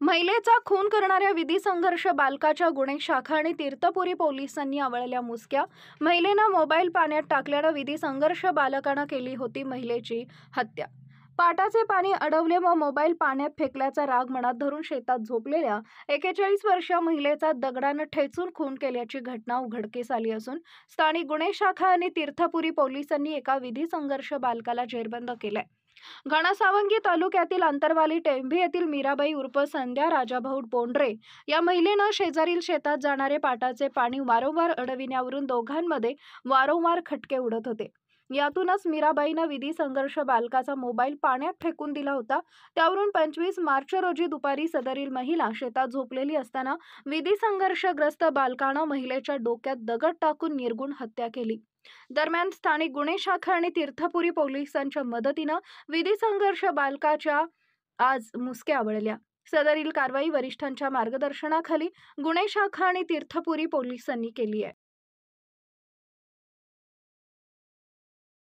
महिलेचा खून करणाऱ्या विधी संघर्ष बालकाच्या गुन्हे शाखा आणि तीर्थपुरी पोलिसांनी आवळल्या मुसक्या. महिलेनं मोबाईल पाण्यात टाकल्यानं विधी संघर्ष बालकानं केली होती महिलेची हत्या. पाटाचे पाणी अडवले व मोबाईल पाण्यात फेकल्याचा राग मनात धरून शेतात झोपलेल्या 41 वर्षीय महिलेचा दगडानं ठेचून खून केल्याची घटना उघडकीस आली असून स्थानिक गुन्हे शाखा आणि तीर्थपुरी पोलिसांनी एका विधी संघर्ष बालकाला जेरबंद केलंय. घनसावंगी तालुक्यातील अंतरवाली टेंभी येथील मीराबाई उर्फ संध्या राजाभाऊ बोंडरे या महिलेनं शेजारील शेतात जाणारे पाटाचे पाणी वारंवार अडविण्यावरून दोघांमध्ये वारंवार खटके उडत होते. यातूनच मीराबाईनं विधी संघर्ष बालकाचा मोबाईल पाण्यात फेकून दिला होता. त्यावरून 25 मार्च रोजी दुपारी सदरील महिला शेतात झोपलेली असताना विधी संघर्षग्रस्त बालकानं महिलेच्या डोक्यात दगड टाकून निर्घृण हत्या केली. दरम्यान स्थानिक गुन्हे शाखा आणि तीर्थपुरी पोलिसांच्या मदतीनं विधी संघर्ष बालकाच्या आज मुसक्या आवळल्या. सदरील कारवाई वरिष्ठांच्या मार्गदर्शनाखाली गुन्हे शाखा आणि तीर्थपुरी पोलिसांनी केली आहे.